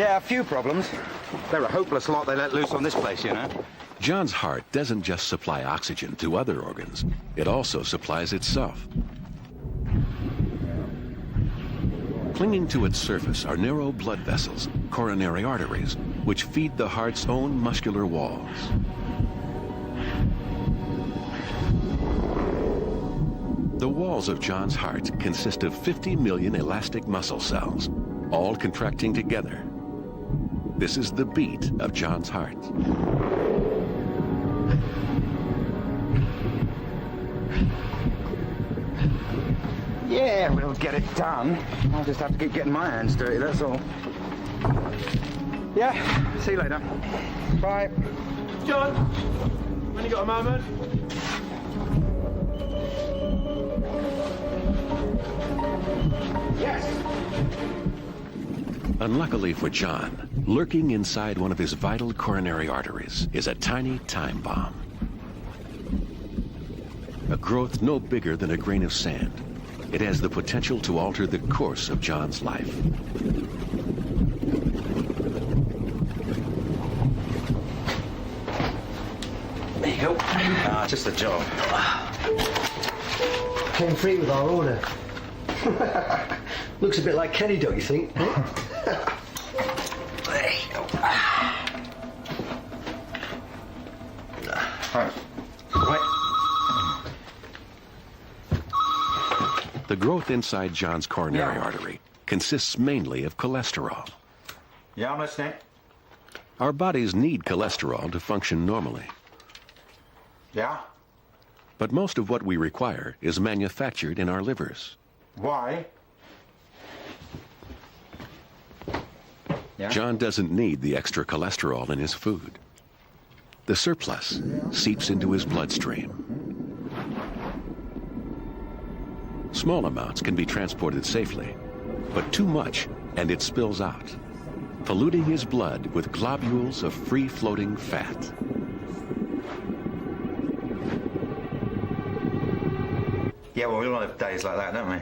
Yeah, a few problems. They're a hopeless lot they let loose on this place, you know. John's heart doesn't just supply oxygen to other organs, it also supplies itself. Clinging to its surface are narrow blood vessels, coronary arteries, which feed the heart's own muscular walls. The walls of John's heart consist of 50 million elastic muscle cells, all contracting together. This is the beat of John's heart. Yeah, we'll get it done. I'll just have to keep getting my hands dirty, that's all. Yeah, see you later. Bye. John, when you got a moment? Yes. Unluckily for John, lurking inside one of his vital coronary arteries is a tiny time bomb. A growth no bigger than a grain of sand. It has the potential to alter the course of John's life. There you go. Just a job. Came free with our order. Looks a bit like Kenny, don't you think? There you go. Right. The growth inside John's coronary artery consists mainly of cholesterol. Yeah, I'm listening. Our bodies need cholesterol to function normally. Yeah? But most of what we require is manufactured in our livers. Why? Yeah? John doesn't need the extra cholesterol in his food. The surplus seeps into his bloodstream. Small amounts can be transported safely, but too much and it spills out, polluting his blood with globules of free-floating fat. Yeah, well, we all have days like that, don't we?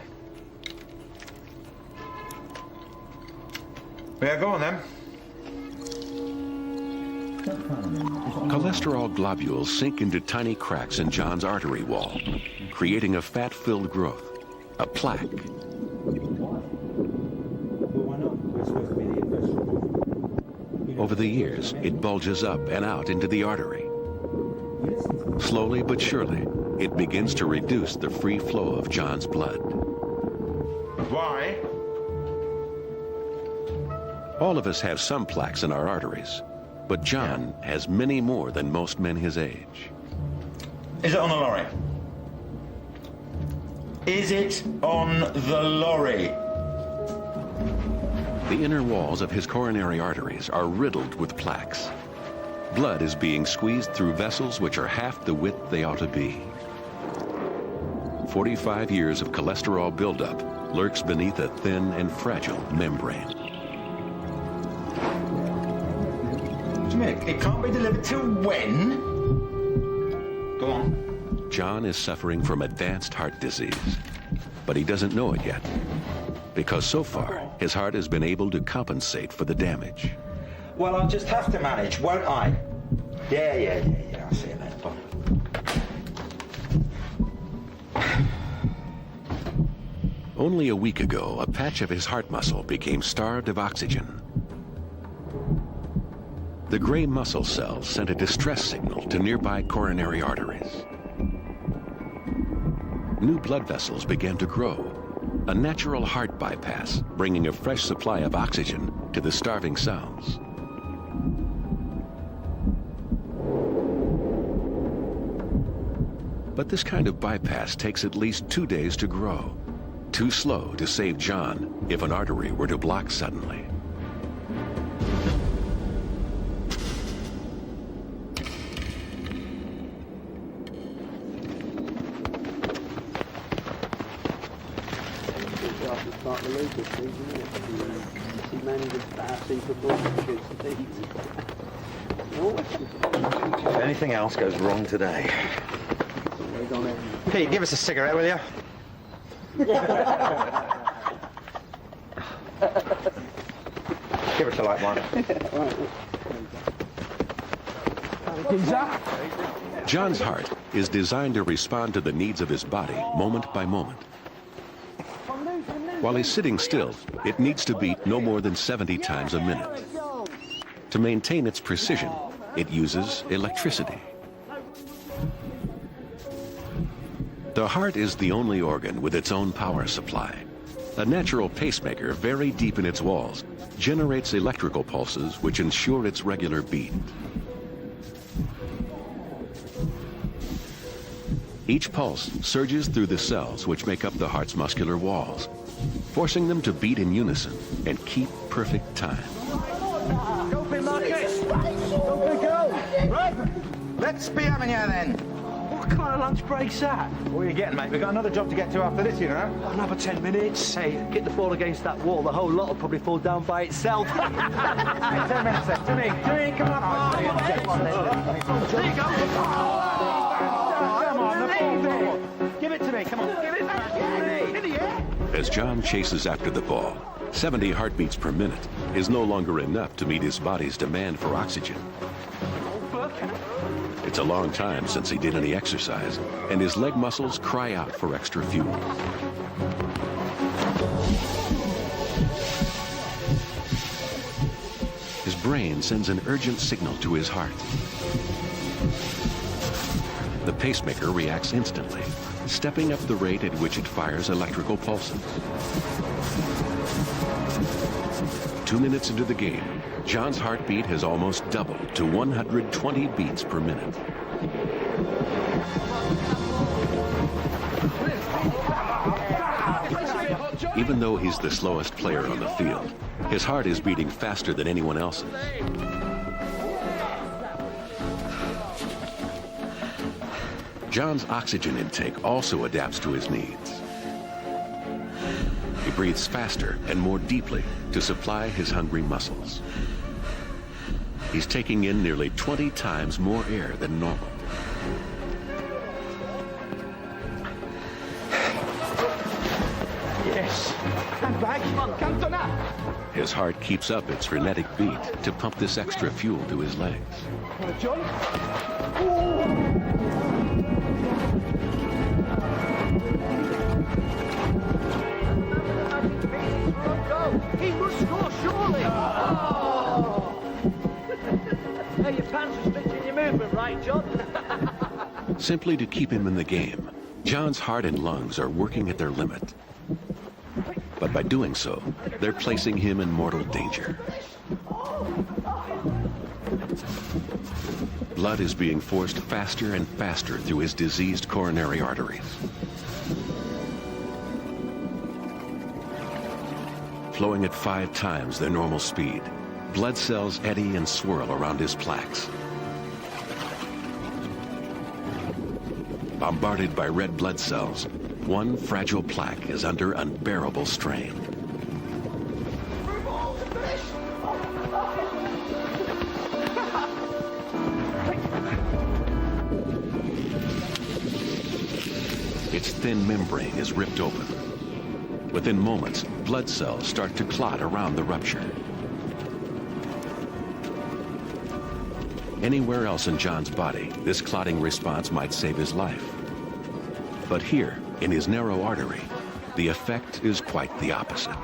Yeah, go on then. Cholesterol globules sink into tiny cracks in John's artery wall, creating a fat-filled growth, a plaque. Over the years, it bulges up and out into the artery. Slowly but surely, it begins to reduce the free flow of John's blood. Why? All of us have some plaques in our arteries, but John has many more than most men his age. Is it on the lorry? Is it on the lorry? The inner walls of his coronary arteries are riddled with plaques. Blood is being squeezed through vessels which are half the width they ought to be. 45 years of cholesterol buildup lurks beneath a thin and fragile membrane. What do you mean? It can't be delivered till when? Go on. John is suffering from advanced heart disease, but he doesn't know it yet, because so far, his heart has been able to compensate for the damage. Well, I'll just have to manage, won't I? Yeah. I'll see you later. Bye. Only a week ago, a patch of his heart muscle became starved of oxygen. The gray muscle cells sent a distress signal to nearby coronary arteries. New blood vessels began to grow, a natural heart bypass bringing a fresh supply of oxygen to the starving cells. But this kind of bypass takes at least 2 days to grow. Too slow to save John if an artery were to block suddenly. If anything else goes wrong today. Pete, give us a cigarette, will you? Give us a light one. John's heart is designed to respond to the needs of his body moment by moment. While he's sitting still, it needs to beat no more than 70 times a minute. To maintain its precision, it uses electricity. The heart is the only organ with its own power supply. A natural pacemaker very deep in its walls generates electrical pulses which ensure its regular beat. Each pulse surges through the cells which make up the heart's muscular walls, forcing them to beat in unison and keep perfect time. Go for it, Marcus. Go for it, go. Right. Let's be having you then. What kind of lunch break's that? What are you getting, mate? We've got another job to get to after this, you know? Another 10 minutes. Hey, get the ball against that wall. The whole lot will probably fall down by itself. Hey, 10 minutes then. Jimmy, come on. There you go. Come on, give it to me. Come on. Give it back to me. In the air. As John chases after the ball, 70 heartbeats per minute is no longer enough to meet his body's demand for oxygen. It's a long time since he did any exercise, and his leg muscles cry out for extra fuel. His brain sends an urgent signal to his heart. The pacemaker reacts instantly, stepping up the rate at which it fires electrical pulses. 2 minutes into the game, John's heartbeat has almost doubled to 120 beats per minute. Even though he's the slowest player on the field, his heart is beating faster than anyone else's. John's oxygen intake also adapts to his needs. He breathes faster and more deeply to supply his hungry muscles. He's taking in nearly 20 times more air than normal. Yes. And back. Come on, Cantona. His heart keeps up its frenetic beat to pump this extra fuel to his legs. John. He must score, surely. Oh. Hey, your pants are restricting your movement, right, John? Simply to keep him in the game, John's heart and lungs are working at their limit. But by doing so, they're placing him in mortal danger. Blood is being forced faster and faster through his diseased coronary arteries. Flowing at 5 times their normal speed, blood cells eddy and swirl around his plaques. Bombarded by red blood cells, one fragile plaque is under unbearable strain. Its thin membrane is ripped open. Within moments, blood cells start to clot around the rupture. Anywhere else in John's body, this clotting response might save his life. But here, in his narrow artery, the effect is quite the opposite.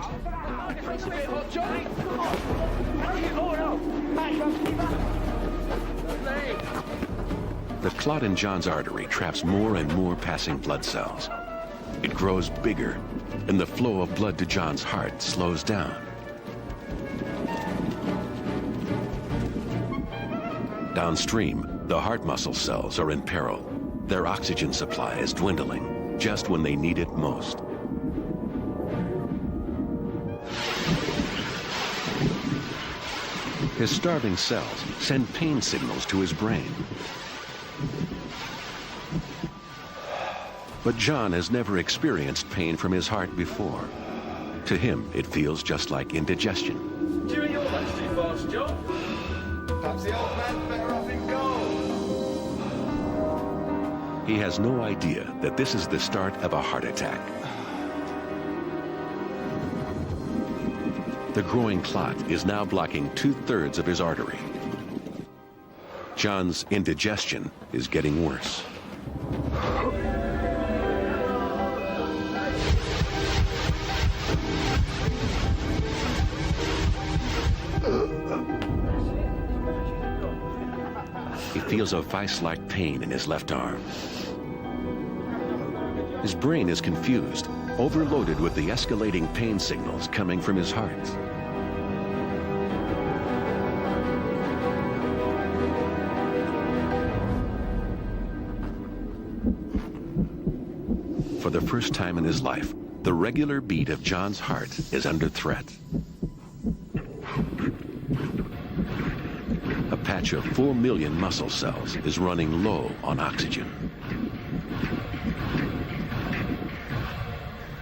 The clot in John's artery traps more and more passing blood cells. It grows bigger, and the flow of blood to John's heart slows down. Downstream, the heart muscle cells are in peril. Their oxygen supply is dwindling just when they need it most. His starving cells send pain signals to his brain. But John has never experienced pain from his heart before. To him, it feels just like indigestion. Jimmy, your leg's too fast, John. Perhaps the old man's better off in goal. He has no idea that this is the start of a heart attack. The growing clot is now blocking 2/3 of his artery. John's indigestion is getting worse. He feels a vice-like pain in his left arm. His brain is confused, overloaded with the escalating pain signals coming from his heart. For the first time in his life, the regular beat of John's heart is under threat. A patch of 4 million muscle cells is running low on oxygen.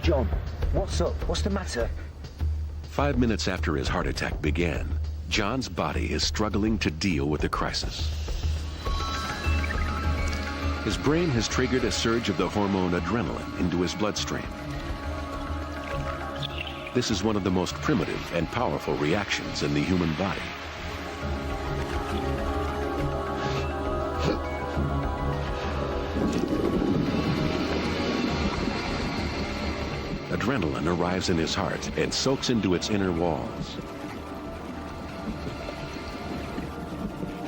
John, what's up? What's the matter? 5 minutes after his heart attack began, John's body is struggling to deal with the crisis. His brain has triggered a surge of the hormone adrenaline into his bloodstream. This is one of the most primitive and powerful reactions in the human body. Adrenaline arrives in his heart and soaks into its inner walls.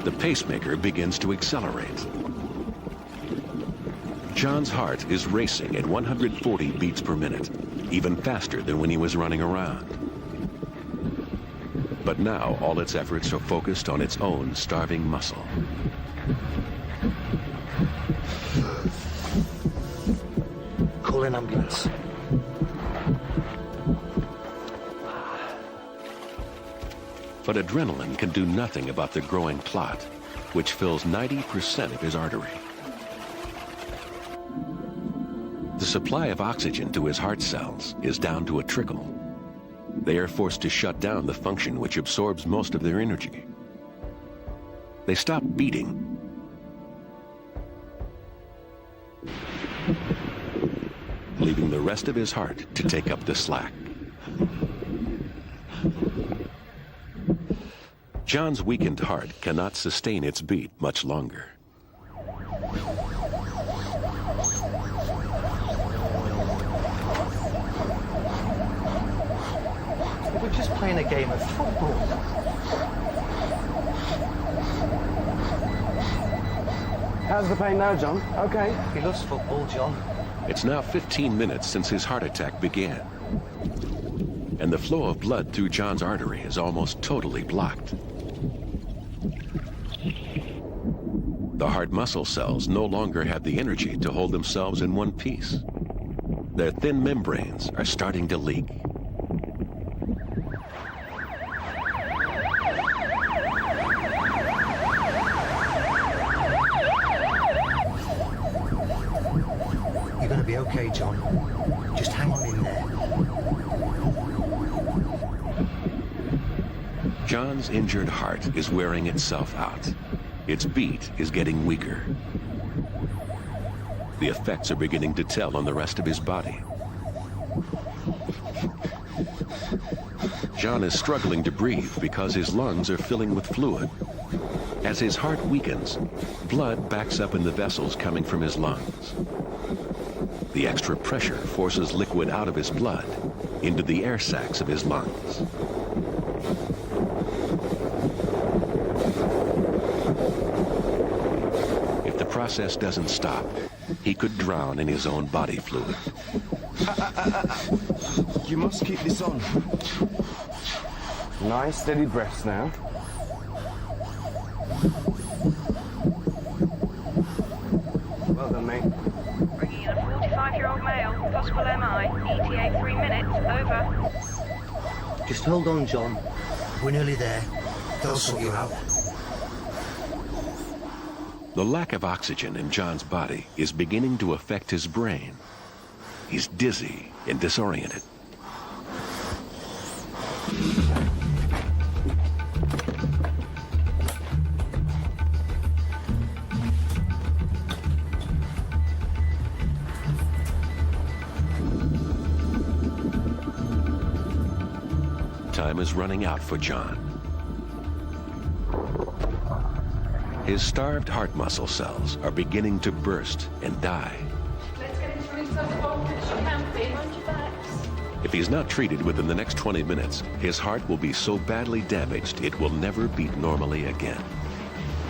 The pacemaker begins to accelerate. John's heart is racing at 140 beats per minute, even faster than when he was running around. But now all its efforts are focused on its own starving muscle. Call an ambulance. But adrenaline can do nothing about the growing clot, which fills 90% of his artery. The supply of oxygen to his heart cells is down to a trickle. They are forced to shut down the function which absorbs most of their energy. They stop beating, leaving the rest of his heart to take up the slack. John's weakened heart cannot sustain its beat much longer. We're just playing a game of football. How's the pain now, John? Okay. He loves football, John. It's now 15 minutes since his heart attack began, and the flow of blood through John's artery is almost totally blocked. The heart muscle cells no longer have the energy to hold themselves in one piece. Their thin membranes are starting to leak. You're gonna be okay, John. Just hang on in there. John's injured heart is wearing itself out. Its beat is getting weaker. The effects are beginning to tell on the rest of his body. John is struggling to breathe because his lungs are filling with fluid. As his heart weakens, blood backs up in the vessels coming from his lungs. The extra pressure forces liquid out of his blood into the air sacs of his lungs. If the process doesn't stop, he could drown in his own body fluid. You must keep this on. Nice, steady breaths now. Well done, mate. Bringing in a 45-year-old male, possible MI, ETA 3 minutes, over. Just hold on, John. We're nearly there. They'll sort you out. The lack of oxygen in John's body is beginning to affect his brain. He's dizzy and disoriented. time is running out for John. His starved heart muscle cells are beginning to burst and die. Let's get him to restart the voltage. Camping. Mind your backs. If he's not treated within the next 20 minutes, his heart will be so badly damaged it will never beat normally again.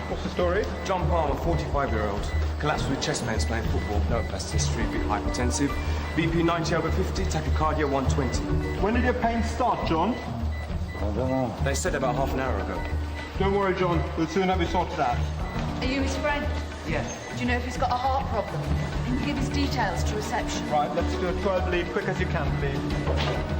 What's the story? John Palmer, 45-year-old. Collapsed with chest pains playing football. No past history, bit hypertensive. BP 90/50, tachycardia 120. When did your pain start, John? They said about half an hour ago. Don't worry, John. We'll soon have you sorted out. Are you his friend? Yeah. Do you know if he's got a heart problem? You can give his details to reception. Right, let's do it verbally, quick as you can, please.